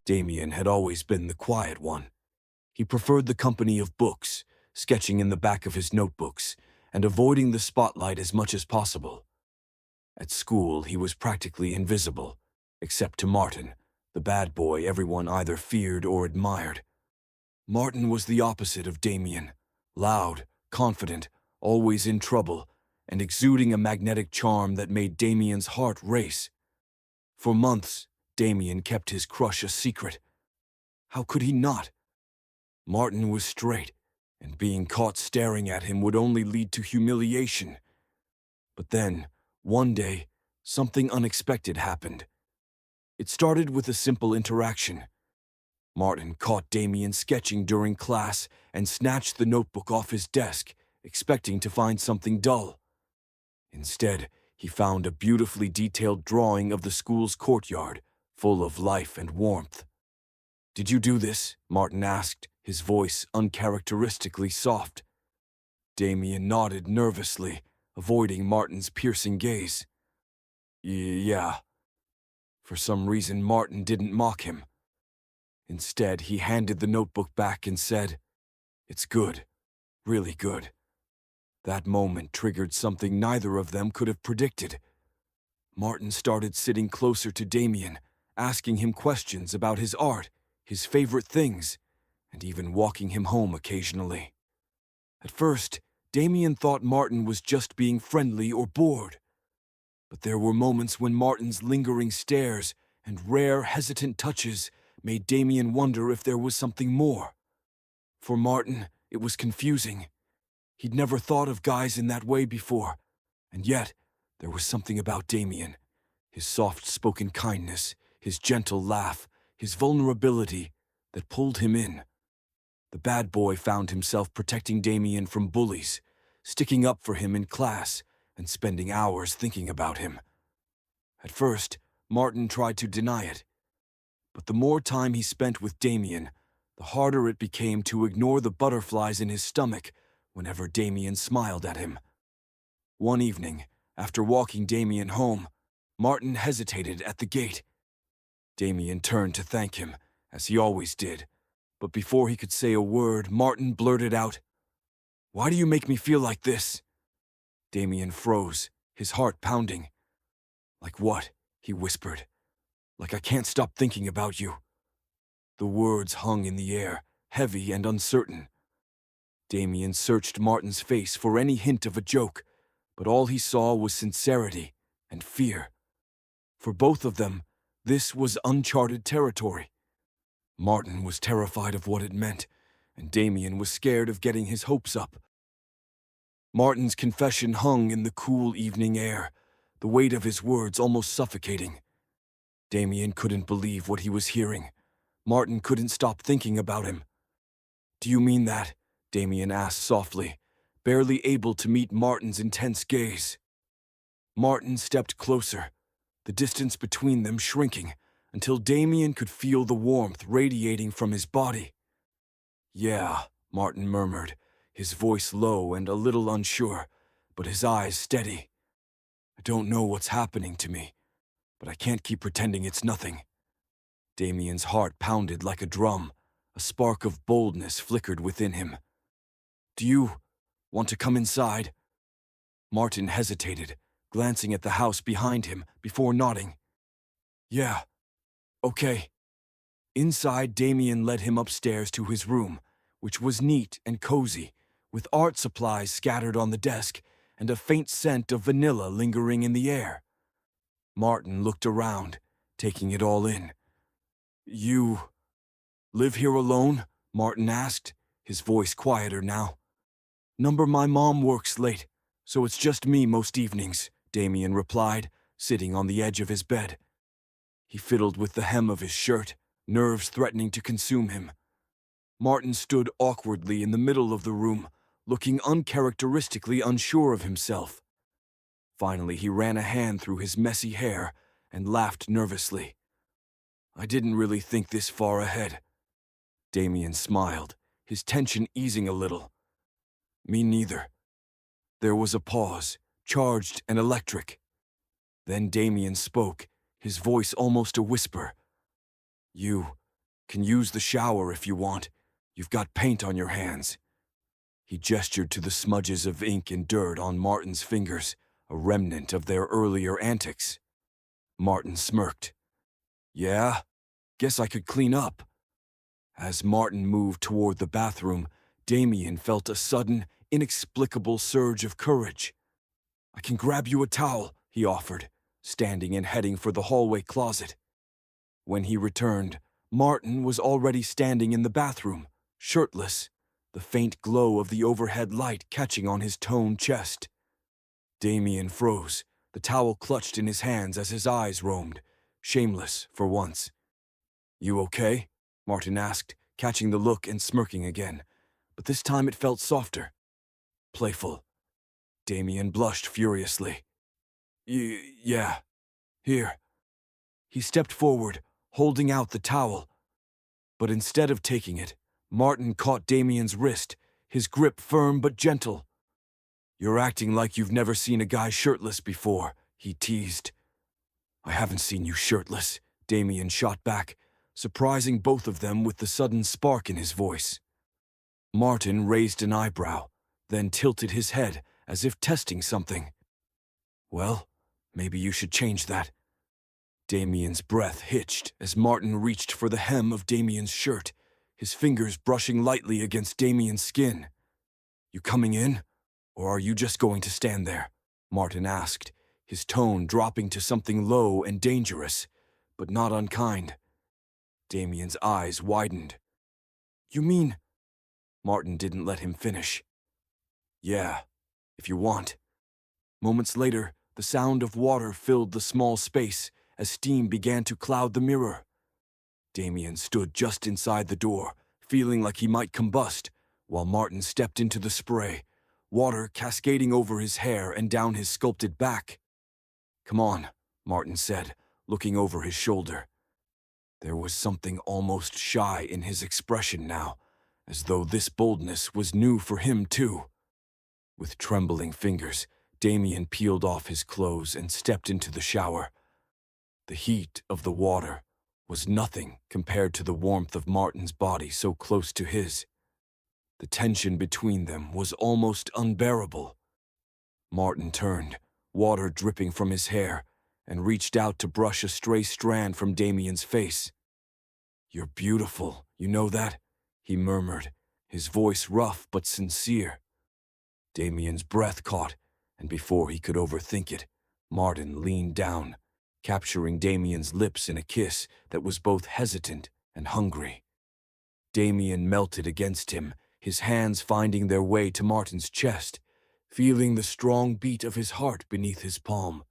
Damien had always been the quiet one. He preferred the company of books, sketching in the back of his notebooks, and avoiding the spotlight as much as possible. At school, he was practically invisible, except to Martin, the bad boy everyone either feared or admired. Martin was the opposite of Damien, loud, confident, always in trouble, and exuding a magnetic charm that made Damien's heart race. For months, Damien kept his crush a secret. How could he not? Martin was straight, and being caught staring at him would only lead to humiliation. But then, one day, something unexpected happened. It started with a simple interaction. Martin caught Damien sketching during class and snatched the notebook off his desk, expecting to find something dull. Instead, he found a beautifully detailed drawing of the school's courtyard, full of life and warmth. "Did you do this?" Martin asked, his voice uncharacteristically soft. Damien nodded nervously, avoiding Martin's piercing gaze. Yeah." For some reason, Martin didn't mock him. Instead, he handed the notebook back and said, "It's good, really good." That moment triggered something neither of them could have predicted. Martin started sitting closer to Damien, asking him questions about his art, his favorite things, and even walking him home occasionally. At first, Damien thought Martin was just being friendly or bored. But there were moments when Martin's lingering stares and rare, hesitant touches made Damien wonder if there was something more. For Martin, it was confusing. He'd never thought of guys in that way before, and yet there was something about Damien. His soft-spoken kindness, his gentle laugh, his vulnerability that pulled him in. The bad boy found himself protecting Damien from bullies, sticking up for him in class, and spending hours thinking about him. At first, Martin tried to deny it. But the more time he spent with Damien, the harder it became to ignore the butterflies in his stomach whenever Damien smiled at him. One evening, after walking Damien home, Martin hesitated at the gate. Damien turned to thank him, as he always did, but before he could say a word, Martin blurted out, "Why do you make me feel like this?" Damien froze, his heart pounding. "Like what?" he whispered. "Like I can't stop thinking about you." The words hung in the air, heavy and uncertain. Damien searched Martin's face for any hint of a joke, but all he saw was sincerity and fear. For both of them, this was uncharted territory. Martin was terrified of what it meant, and Damien was scared of getting his hopes up. Martin's confession hung in the cool evening air, the weight of his words almost suffocating. Damien couldn't believe what he was hearing. Martin couldn't stop thinking about him. "Do you mean that?" Damien asked softly, barely able to meet Martin's intense gaze. Martin stepped closer, the distance between them shrinking, until Damien could feel the warmth radiating from his body. "Yeah," Martin murmured, his voice low and a little unsure, but his eyes steady. "I don't know what's happening to me, but I can't keep pretending it's nothing." Damien's heart pounded like a drum. A spark of boldness flickered within him. "Do you want to come inside?" Martin hesitated, glancing at the house behind him before nodding. "Yeah, okay." Inside, Damien led him upstairs to his room, which was neat and cozy, with art supplies scattered on the desk and a faint scent of vanilla lingering in the air. Martin looked around, taking it all in. "You live here alone?" Martin asked, his voice quieter now. My mom works late, so it's just me most evenings," Damien replied, sitting on the edge of his bed. He fiddled with the hem of his shirt, nerves threatening to consume him. Martin stood awkwardly in the middle of the room, looking uncharacteristically unsure of himself. Finally, he ran a hand through his messy hair and laughed nervously. "I didn't really think this far ahead." Damien smiled, his tension easing a little. "Me neither." There was a pause, charged and electric. Then Damien spoke, his voice almost a whisper. "You Can use the shower if you want. You've got paint on your hands." He gestured to the smudges of ink and dirt on Martin's fingers, a remnant of their earlier antics. Martin smirked. "Yeah, guess I could clean up." As Martin moved toward the bathroom, Damien felt a sudden, inexplicable surge of courage. "I can grab you a towel," he offered, standing and heading for the hallway closet. When he returned, Martin was already standing in the bathroom, shirtless, the faint glow of the overhead light catching on his toned chest. Damien froze, the towel clutched in his hands as his eyes roamed, shameless for once. "You okay?" Martin asked, catching the look and smirking again, but this time it felt softer, playful. Damien blushed furiously. Yeah, here." He stepped forward, holding out the towel. But instead of taking it, Martin caught Damien's wrist, his grip firm but gentle. "You're acting like you've never seen a guy shirtless before," he teased. "I haven't seen you shirtless," Damien shot back, surprising both of them with the sudden spark in his voice. Martin raised an eyebrow, then tilted his head as if testing something. "Well, maybe you should change that." Damien's breath hitched as Martin reached for the hem of Damien's shirt, his fingers brushing lightly against Damien's skin. "You coming in, or are you just going to stand there?" Martin asked, his tone dropping to something low and dangerous, but not unkind. Damien's eyes widened. "You mean—" Martin didn't let him finish. "Yeah, if you want." Moments later, the sound of water filled the small space as steam began to cloud the mirror. Damien stood just inside the door, feeling like he might combust, while Martin stepped into the spray, water cascading over his hair and down his sculpted back. "Come on," Martin said, looking over his shoulder. There was something almost shy in his expression now, as though this boldness was new for him too. With trembling fingers, Damien peeled off his clothes and stepped into the shower. The heat of the water was nothing compared to the warmth of Martin's body so close to his. The tension between them was almost unbearable. Martin turned, water dripping from his hair, and reached out to brush a stray strand from Damien's face. "You're beautiful, you know that?" he murmured, his voice rough but sincere. Damien's breath caught, and before he could overthink it, Martin leaned down, capturing Damien's lips in a kiss that was both hesitant and hungry. Damien melted against him, his hands finding their way to Martin's chest, feeling the strong beat of his heart beneath his palm.